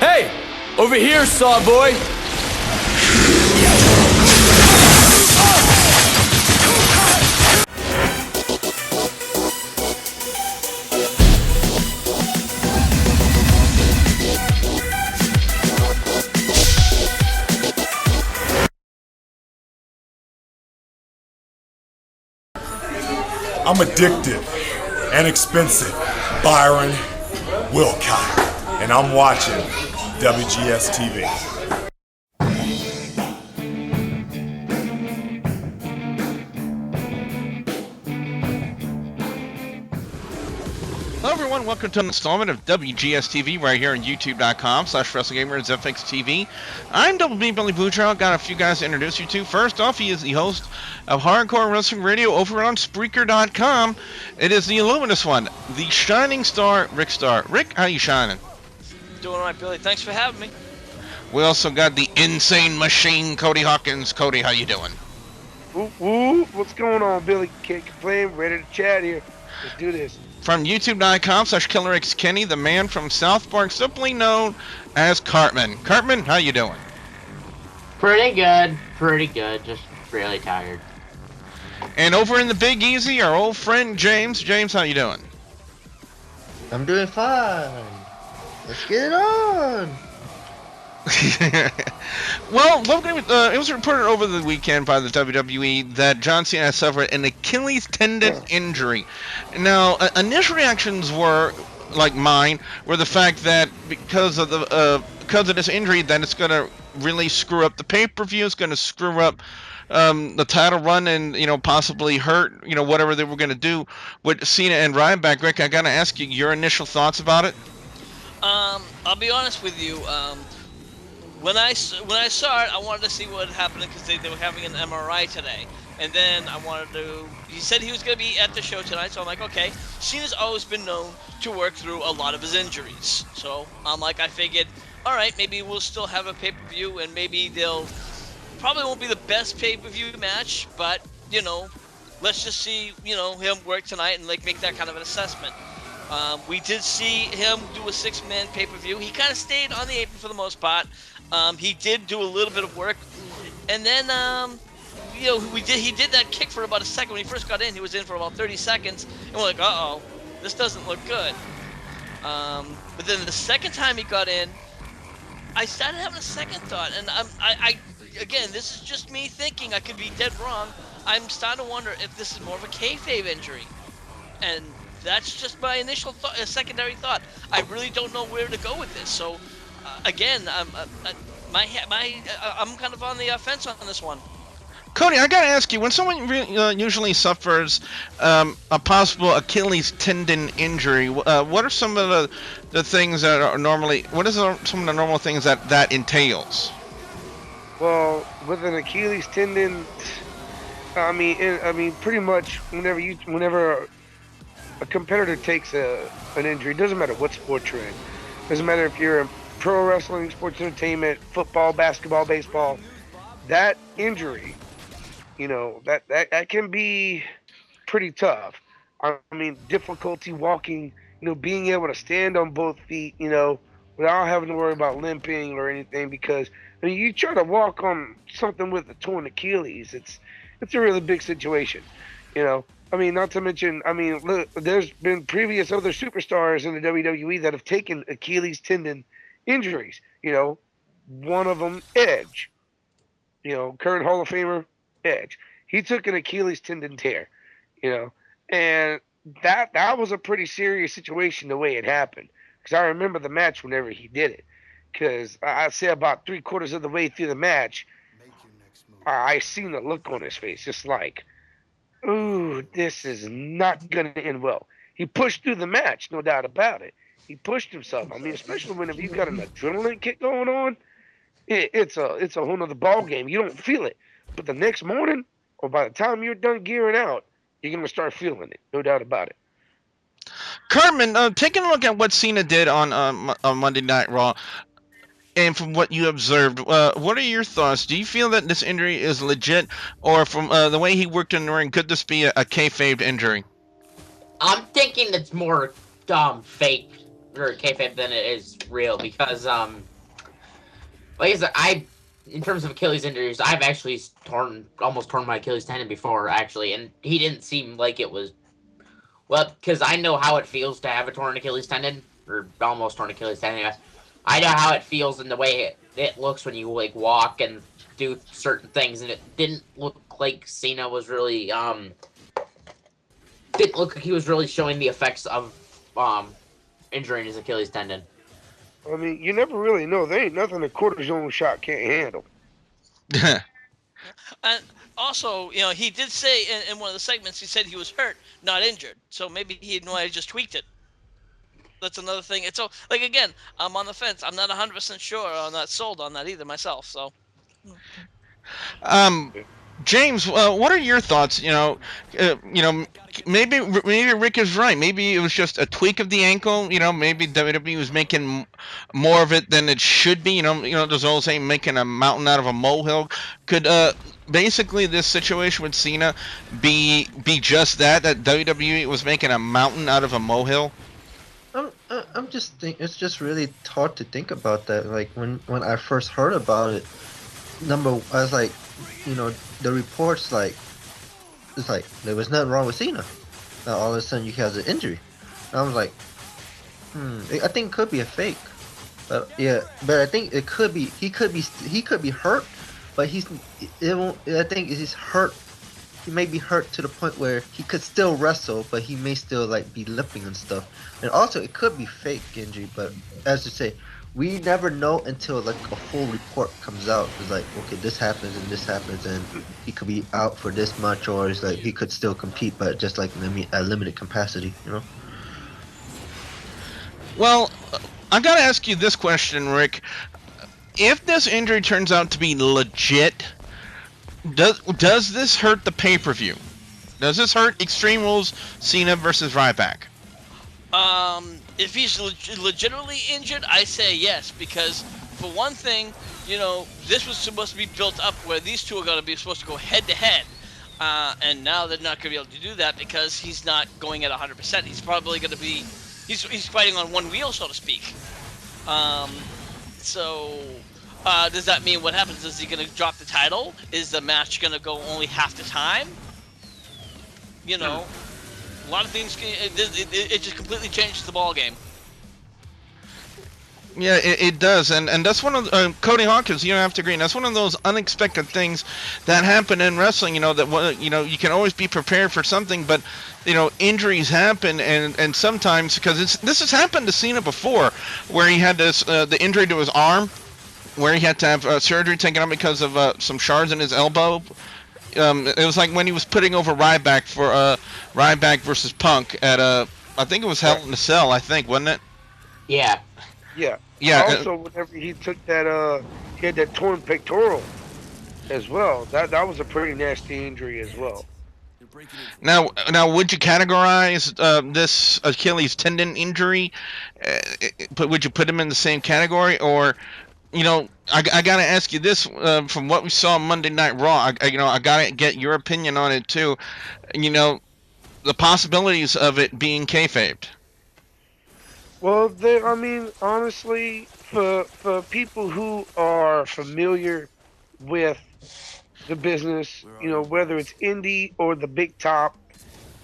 Hey! Over here, Sawboy! I'm addictive and expensive. Byron Wilcott. And I'm watching WGS-TV. Hello everyone, welcome to an installment of WGS-TV right here on YouTube.com/WrestleGamersFXTV. I'm Double B Billy Bluechild. Got a few guys to introduce you to. First off, he is the host of Hardcore Wrestling Radio over on Spreaker.com. It is the illuminous one, the shining star, Rick Star. Rick, how you shining? Doing all right, Billy. Thanks for having me. We also got the insane machine, Cody Hawkins. Cody, how you doing? Woo, what's going on, Billy? Can't complain. Ready to chat here. Let's do this. From YouTube.com/KillerXKenny, the man from South Park, simply known as Cartman. Cartman, how you doing? Pretty good. Just really tired. And over in the Big Easy, our old friend James. James, how you doing? I'm doing fine. Let's get it on. Well, it was reported over the weekend by the WWE that John Cena suffered an Achilles tendon injury. Now, initial reactions were, like mine, were the fact that because of this injury, that it's going to really screw up the pay-per-view. It's going to screw up the title run and, possibly hurt, whatever they were going to do with Cena and Ryback. Rick, I got to ask you your initial thoughts about it. I'll be honest with you. When I saw it, I wanted to see what happened because they were having an MRI today. And then he said he was going to be at the show tonight, so I'm like, okay. Cena's always been known to work through a lot of his injuries. So I figured, all right, maybe we'll still have a pay-per-view, and maybe probably won't be the best pay-per-view match, but, let's just see, him work tonight and, make that kind of an assessment. We did see him do a 6-man pay-per-view. He kind of stayed on the apron for the most part. He did do a little bit of work, and then he did that kick for about a second. When he first got in, he was in for about 30 seconds, and we're like, uh-oh, this doesn't look good. But then the second time he got in, I started having a second thought, and I again, this is just me thinking. I could be dead wrong. I'm starting to wonder if this is more of a kayfabe injury, and that's just my initial thought, a secondary thought. I really don't know where to go with this. So, again, I'm kind of on the fence on this one. Cody, I gotta ask you, when someone usually suffers a possible Achilles tendon injury, what are some of the things that are normally? What is some of the normal things that entails? Well, with an Achilles tendon, I mean, pretty much whenever a competitor takes an injury, it doesn't matter what sport you're in. It doesn't matter if you're in pro wrestling, sports entertainment, football, basketball, baseball. That injury, that can be pretty tough. I mean, difficulty walking, being able to stand on both feet, without having to worry about limping or anything. Because you try to walk on something with a torn Achilles, it's a really big situation, not to mention, look, there's been previous other superstars in the WWE that have taken Achilles tendon injuries. One of them, Edge. Current Hall of Famer, Edge. He took an Achilles tendon tear, and that was a pretty serious situation the way it happened. Because I remember the match whenever he did it. Because I'd say about 3/4 of the way through the match, I seen the look on his face, just like, ooh, this is not going to end well. He pushed through the match, no doubt about it. He pushed himself. Especially whenever you've got an adrenaline kick going on, it's a whole nother ball game. You don't feel it. But the next morning, or by the time you're done gearing out, you're going to start feeling it, no doubt about it. Cartman, taking a look at what Cena did on Monday Night Raw, and from what you observed, what are your thoughts? Do you feel that this injury is legit, or from the way he worked in the ring, could this be a kayfabe injury? I'm thinking it's more fake or kayfabe than it is real because like I said, in terms of Achilles injuries, I've actually almost torn my Achilles tendon before, actually, and he didn't seem like it was, well, because I know how it feels to have a torn Achilles tendon, or almost torn Achilles tendon, anyway. I know how it feels and the way it looks when you, like, walk and do certain things, and it didn't look like Cena was really, didn't look like he was really showing the effects of, injuring his Achilles tendon. I mean, you never really know. There ain't nothing a cortisone shot can't handle. And also, he did say in one of the segments, he said he was hurt, not injured. So maybe he might have just tweaked it. That's another thing. It's so, like, again, I'm on the fence. I'm not 100% sure. I'm not sold on that either myself. So Um, James, what are your thoughts? Maybe Rick is right. Maybe it was just a tweak of the ankle. Maybe WWE was making more of it than it should be. There's always saying making a mountain out of a molehill. Could basically this situation with Cena be just that WWE was making a mountain out of a molehill? I'm just think it's just really hard to think about that. Like when I first heard about it, I was like, the reports like it's like there was nothing wrong with Cena. Now all of a sudden you has an injury. And I was like, I think it could be a fake. But yeah, but I think it could be he could be hurt, but it won't. I think he's hurt. He may be hurt to the point where he could still wrestle, but he may still like be limping and stuff. And also, it could be fake injury, but as you say, we never know until like a full report comes out. It's like, okay, this happens and this happens, and he could be out for this much, or it's like he could still compete, but just like a limited capacity, Well, I gotta ask you this question, Rick. If this injury turns out to be legit, does this hurt the pay-per-view? Does this hurt Extreme Rules Cena versus Ryback? if he's legitimately injured, I say yes, because for one thing, this was supposed to be built up where these two are going to be supposed to go head to head. And now they're not going to be able to do that because he's not going at 100%. He's probably going to be, he's fighting on one wheel, so to speak. Does that mean what happens? Is he going to drop the title? Is the match going to go only half the time? A lot of things, it just completely changes the ball game. Yeah, it does, and that's one of Cody Hawkins. You don't have to agree. And that's one of those unexpected things that happen in wrestling. That you can always be prepared for something, but injuries happen, and sometimes because this has happened to Cena before, where he had the injury to his arm, where he had to have surgery taken out because of some shards in his elbow. It was like when he was putting over Ryback for Ryback versus Punk at I think it was Hell in a Cell, I think, wasn't it? Yeah. Yeah. Yeah. Also, whenever he took that, he had that torn pectoral as well. That was a pretty nasty injury as well. Now, would you categorize this Achilles tendon injury? But would you put him in the same category, or I gotta ask you this: from what we saw on Monday Night Raw, I gotta get your opinion on it too. The possibilities of it being kayfabed. Well, I mean, honestly, for people who are familiar with the business, whether it's indie or the big top,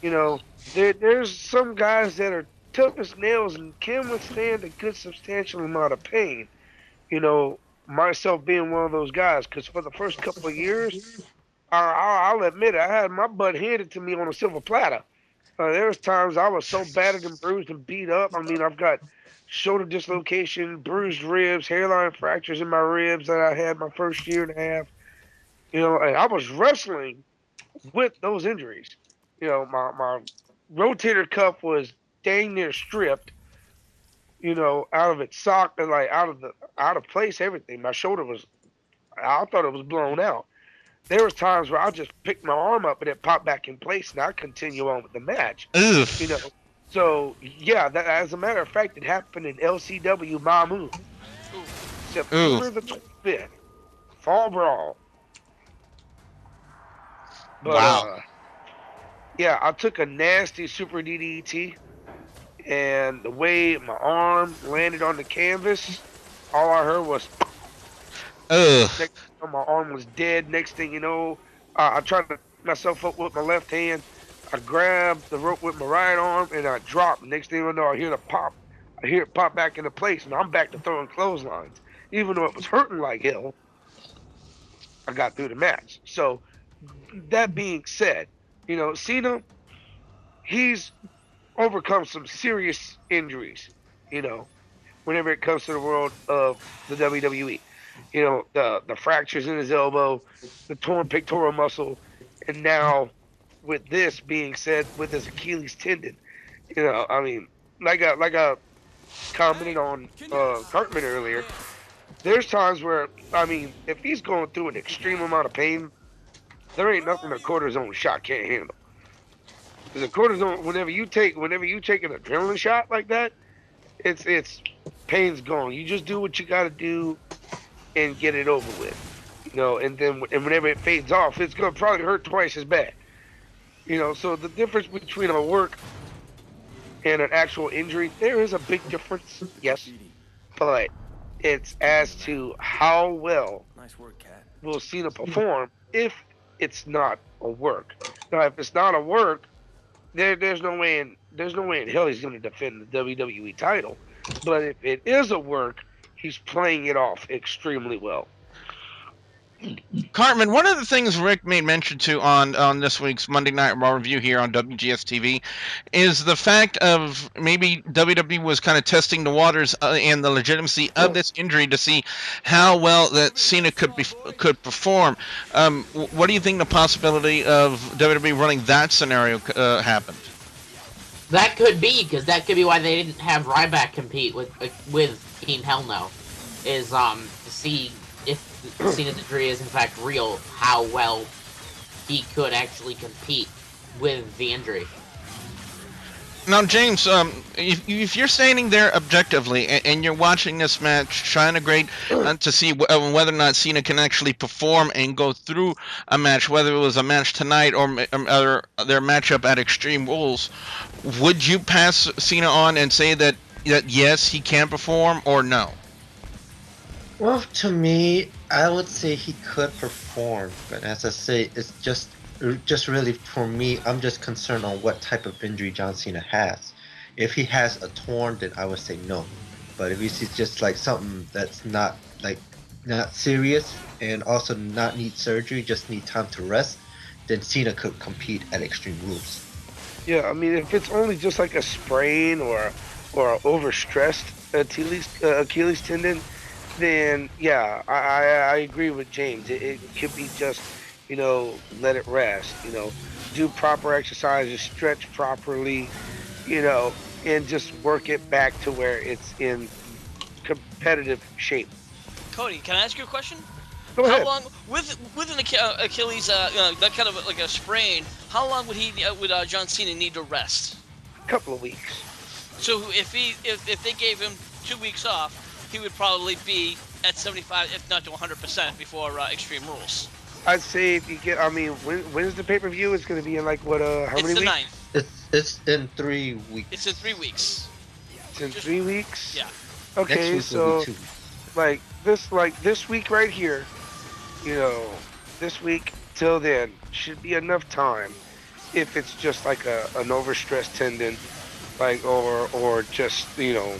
there's some guys that are tough as nails and can withstand a good substantial amount of pain. Myself being one of those guys, because for the first couple of years, I'll admit it, I had my butt handed to me on a silver platter. There was times I was so battered and bruised and beat up. I mean, I've got shoulder dislocation, bruised ribs, hairline fractures in my ribs that I had my first year and a half. And I was wrestling with those injuries. My rotator cuff was dang near stripped. Out of its socket, like out of place, everything. My shoulder I thought it was blown out. There was times where I just picked my arm up and it popped back in place, and I continue on with the match. Oof. So yeah, that, as a matter of fact, it happened in LCW Mamu, September the 25th, Fall Brawl. But Wow. yeah, I took a nasty super DDT, and the way my arm landed on the canvas, all I heard was. Ugh. Next, thing you know, my arm was dead. Next thing you know, I tried to pick myself up with my left hand. I grabbed the rope with my right arm and I dropped. Next thing you know, I hear the pop. I hear it pop back into place, and I'm back to throwing clotheslines. Even though it was hurting like hell, I got through the match. So that being said, Cena, he's overcome some serious injuries. You know, whenever it comes to the world of the WWE. The fractures in his elbow, the torn pectoral muscle, and now with this being said, with his Achilles tendon. I mean, like I commented on Cartman earlier. There's times where I mean, if he's going through an extreme amount of pain, there ain't nothing a cortisone shot can't handle. Because a cortisone, whenever you take an adrenaline shot like that, it's pain's gone. You just do what you got to do and get it over with. And whenever it fades off, it's gonna probably hurt twice as bad. So the difference between a work and an actual injury, there is a big difference, yes, but it's as to how well will Cena perform if it's not a work. Now, if it's not a work, there's no way in hell he's going to defend the WWE title. But if it is a work, he's playing it off extremely well. Cartman, one of the things Rick made mention to on this week's Monday Night Raw review here on WGS-TV is the fact of maybe WWE was kind of testing the waters and the legitimacy of this injury to see how well that Cena could perform. What do you think the possibility of WWE running that scenario happened? That could be, because that could be why they didn't have Ryback compete with Team Hell No, is to see if Cena's injury is in fact real, how well he could actually compete with the injury. Now, James, if you're standing there objectively and you're watching this match, trying to grade to see whether or not Cena can actually perform and go through a match, whether it was a match tonight or their matchup at Extreme Rules, would you pass Cena on and say that yes, he can perform, or no? Well, to me, I would say he could perform, but as I say, it's just really for me. I'm just concerned on what type of injury John Cena has. If he has a torn, then I would say no. But if it's just like something that's not serious and also not need surgery, just need time to rest, then Cena could compete at Extreme Rules. Yeah, I mean, if it's only just like a sprain or an overstressed Achilles tendon, then yeah, I agree with James. It could be just, let it rest, do proper exercises, stretch properly, and just work it back to where it's in competitive shape. Cody, can I ask you a question? Go ahead. How long with an Achilles, that kind of like a sprain? How long would John Cena need to rest? A couple of weeks. So if they gave him 2 weeks off, he would probably be at 75, if not to 100% before Extreme Rules. I'd say if you get, I mean, when's the pay-per-view? It's going to be in like what? How many weeks? It's in 3 weeks. It's in 3 weeks. It's in 3 weeks. Yeah. Okay, Next week will be 2 weeks. like this week right here, this week till then should be enough time. If it's just like an overstressed tendon, like or just a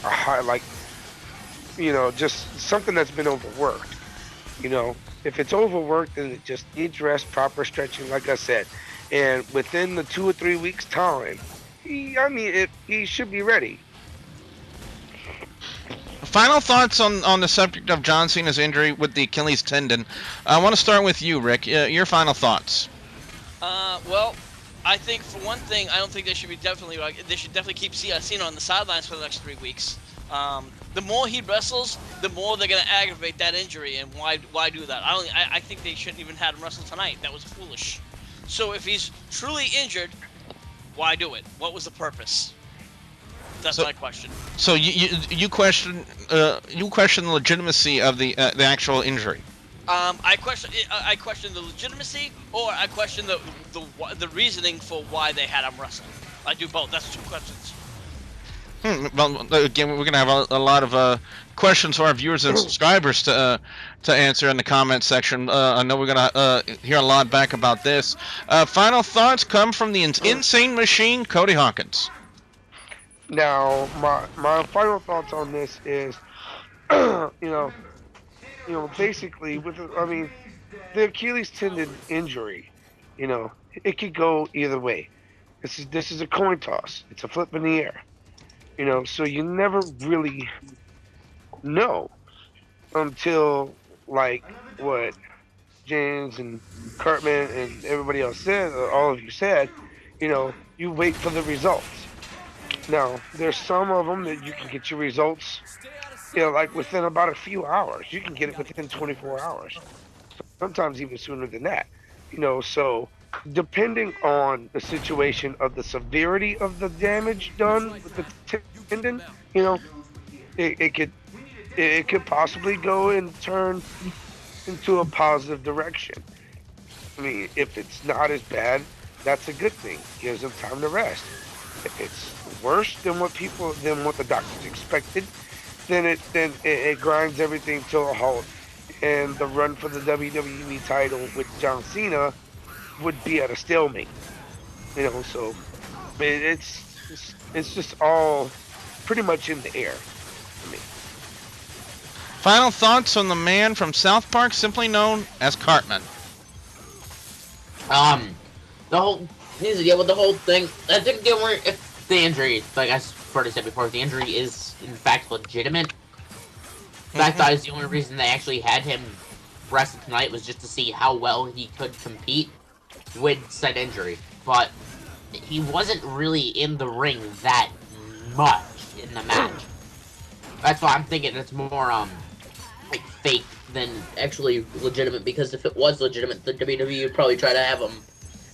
high just something that's been overworked. If it's overworked, then it just needs rest, proper stretching, like I said. And within the 2 or 3 weeks' time, he should be ready. Final thoughts on the subject of John Cena's injury with the Achilles tendon. I want to start with you, Rick. Your final thoughts. Well, I think for one thing, I don't think they should definitely keep Cena on the sidelines for the next 3 weeks. The more he wrestles, the more they're gonna aggravate that injury, and why do that? I think they shouldn't even had him wrestle tonight. That was foolish. So if he's truly injured, why do it? What was the purpose? That's my question. So you question the legitimacy of the actual injury. I question the legitimacy, or I question the reasoning for why they had him wrestle. I do both. That's 2 questions. Well, again, we're gonna have a lot of questions for our viewers and subscribers to answer in the comments section. I know we're gonna hear a lot back about this. Final thoughts come from the insane machine, Cody Hawkins. Now, my final thoughts on this is, you know, basically I mean, the Achilles tendon injury, it could go either way. This is a coin toss. It's a flip in the air. So you never really know until like what James and Cartman and everybody else said, or all of you said, you wait for the results. Now, there's some of them that you can get your results, like within about a few hours. You can get it within 24 hours, sometimes even sooner than that. So depending on the situation of the severity of the damage done with the tendon, you know, it could possibly go and turn into a positive direction. I mean, if it's not as bad, that's a good thing. Gives them time to rest. If it's worse than what the doctors expected, then it grinds everything to a halt, and the run for the WWE title with John Cena would be at a stalemate. So it's just all pretty much in the air for me. Final thoughts on the man from South Park, simply known as Cartman. The whole with the whole thing. I think if the injury, like I already said before, if the injury is in fact legitimate. The fact that is the only reason they actually had him rested tonight was just to see how well he could compete with said injury. But he wasn't really in the ring that much in the match. That's why I'm thinking it's more like fake than actually legitimate. Because if it was legitimate, the WWE would probably try to have him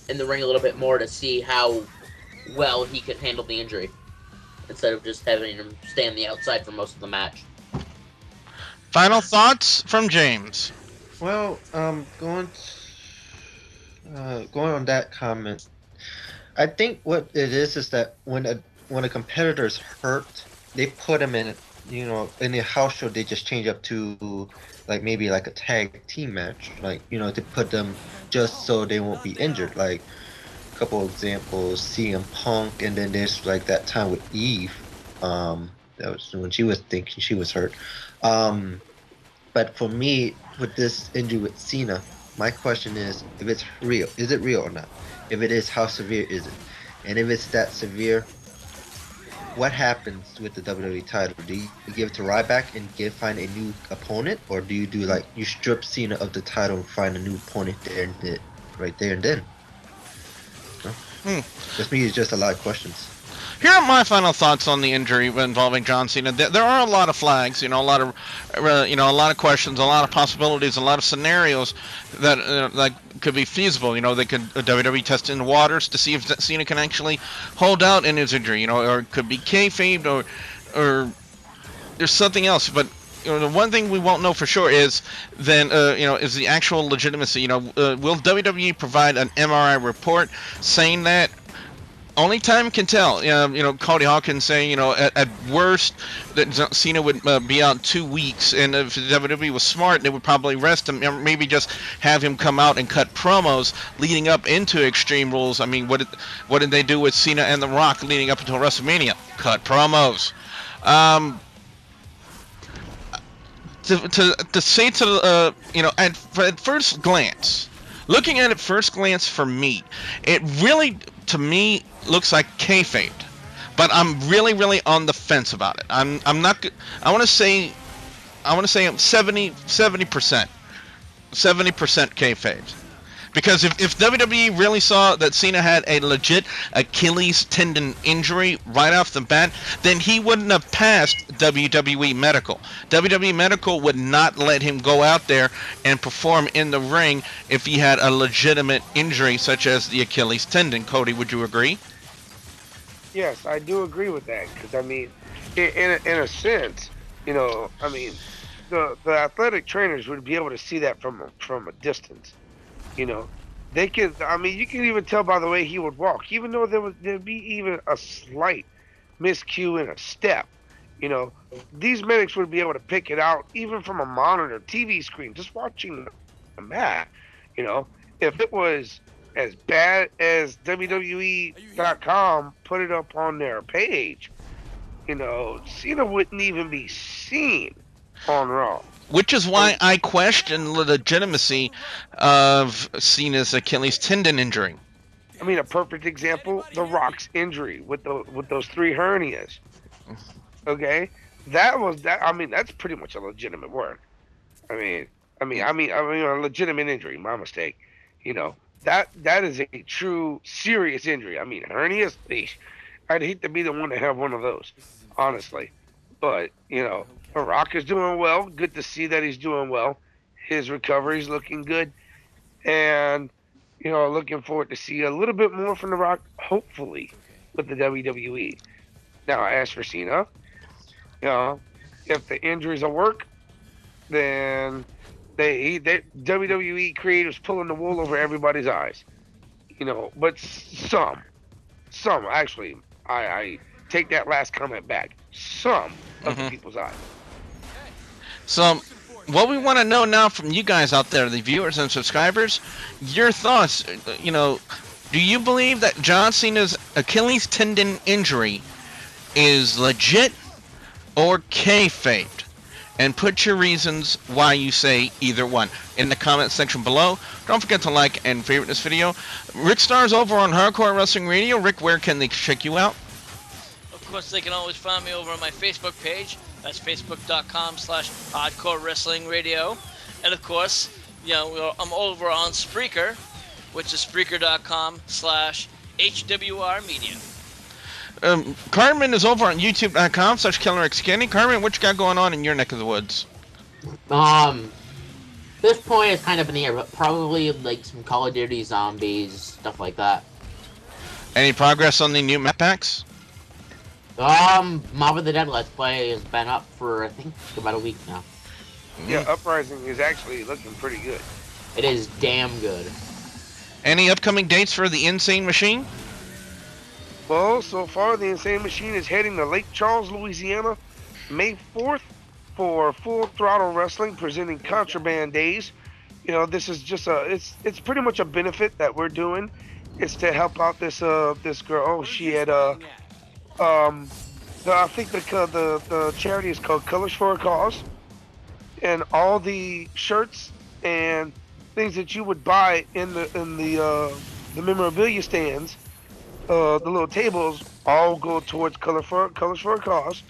in the ring a little bit more to see how well he could handle the injury, instead of just having him stay on the outside for most of the match. Final thoughts from James. Well, going on that comment, I think what it is that when a competitor's hurt, they put him in in the house show. They just change up to like maybe like a tag team match, like to put them just so they won't be injured. Like a couple examples, CM Punk, and then there's like that time with Eve. That was when she was thinking she was hurt. But for me, with this injury with Cena, my question is if it's real. Is it real or not? If it is, how severe is it? And if it's that severe, what happens with the WWE title? Do you give it to Ryback and find a new opponent? Or do you do like, you strip Cena of the title and find a new opponent right there and then? Just me, it's just a lot of questions. Here are my final thoughts on the injury involving John Cena. There are a lot of flags, a lot of questions, a lot of possibilities, a lot of scenarios that could be feasible. They could WWE test in the waters to see if Cena can actually hold out in his injury. Or it could be kayfabed, or there's something else. But the one thing we won't know for sure is is the actual legitimacy. Will WWE provide an MRI report saying that? Only time can tell. Cody Hawkins saying, at worst, that Cena would be out 2 weeks, and if WWE was smart, they would probably rest him, or maybe just have him come out and cut promos leading up into Extreme Rules. I mean, what did they do with Cena and The Rock leading up until WrestleMania? Cut promos. To say to at first glance, looking at it first glance for me, it really, to me, looks like kayfabe, but I'm really on the fence about it. I'm not. I want to say 70%, 70% kayfabe, because if WWE really saw that Cena had a legit Achilles tendon injury right off the bat, then he wouldn't have passed WWE Medical. WWE Medical would not let him go out there and perform in the ring if he had a legitimate injury such as the Achilles tendon. Cody, would you agree? Yes, I do agree with that, because I mean, in a sense, I mean, the athletic trainers would be able to see that from a distance. They could. I mean, you can even tell by the way he would walk, even though there'd be even a slight miscue in a step. You know, these medics would be able to pick it out even from a monitor, TV screen, just watching the match. You know, if it was as bad as WWE.com put it up on their page, you know, Cena wouldn't even be seen on Raw. Which is why I question the legitimacy of Cena's Achilles tendon injury. I mean, a perfect example: The Rock's injury with those 3 hernias. Okay, that was that. I mean, that's pretty much a legitimate work. I mean, a legitimate injury. My mistake. You know, that is a true serious injury. I mean, hernias. I'd hate to be the one to have one of those, honestly. But you know, The Rock is doing well. Good to see that he's doing well. His recovery's looking good, and you know, looking forward to see a little bit more from The Rock, hopefully, with the WWE. Now, as for Cena, you know, if the injuries will work, then they WWE creators pulling the wool over everybody's eyes. You know, but some actually, I take that last comment back. Some of the people's eyes. So, what we want to know now from you guys out there, the viewers and subscribers, your thoughts. You know, do you believe that John Cena's Achilles tendon injury is legit or kayfabed? And put your reasons why you say either one in the comment section below. Don't forget to like and favorite this video. Rick Star's over on Hardcore Wrestling Radio. Rick, where can they check you out? Of course, they can always find me over on my Facebook page. That's facebook.com/Hardcore Wrestling Radio. And of course, you know, I'm over on Spreaker, which is Spreaker.com/HWR Media. Carmen is over on youtube.com/KillerXKenny. Carmen, what you got going on in your neck of the woods? This point is kind up in the air, but probably like some Call of Duty Zombies, stuff like that. Any progress on the new map packs? Mob of the Dead Let's Play has been up for, I think, about a week now. Yeah, Uprising is actually looking pretty good. It is damn good. Any upcoming dates for the Insane Machine? Well, so far the Insane Machine is heading to Lake Charles, Louisiana, May 4th for Full Throttle Wrestling presenting Contraband Days. You know, this is just it's pretty much a benefit that we're doing. It's to help out this girl. Oh, she had I think the charity is called Colors for a Cause, and all the shirts and things that you would buy in the memorabilia stands, the little tables, all go towards Colors for a Cause.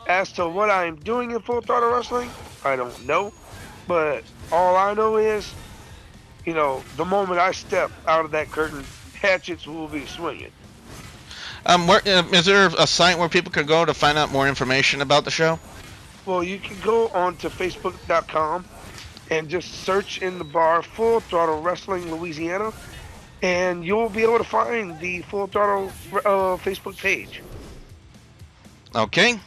As to what I'm doing in Full Throttle Wrestling, I don't know, but all I know is, you know, the moment I step out of that curtain, hatchets will be swinging. Is there a site where people could go to find out more information about the show? Well, you can go on to Facebook.com and just search in the bar Full Throttle Wrestling Louisiana, and you'll be able to find the Full Throttle Facebook page. Okay.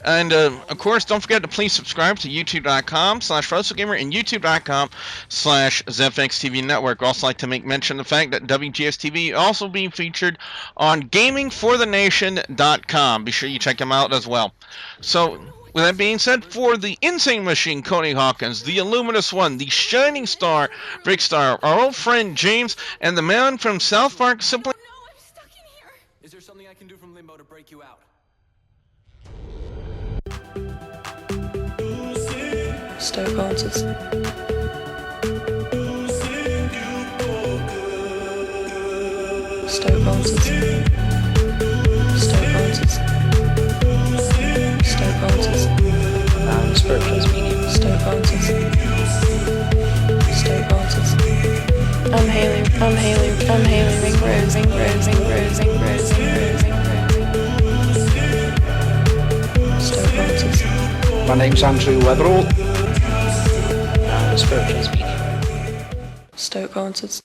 And, of course, don't forget to please subscribe to youtube.com/WrestleGamer and youtube.com/ZFXTV Network. Also like to make mention of the fact that WGS-TV also being featured on GamingForTheNation.com. Be sure you check them out as well. So, with that being said, for the Insane Machine, Cody Hawkins, the Illuminous One, the Shining Star, Rick Star, our old friend James, and the man from South Park, Simply... No, I'm stuck in here. Is there something I can do from Limbo to break you out? Stone Concerts. Stone Concerts. Stone Concerts. Stone Concerts. Spiritual speaking. Stone Concerts. Stone Concerts. I'm Haley. Ring Rose. Stone Concerts. My name's Andrew Weatherall. Spiritual speaking. Stoke Concerts.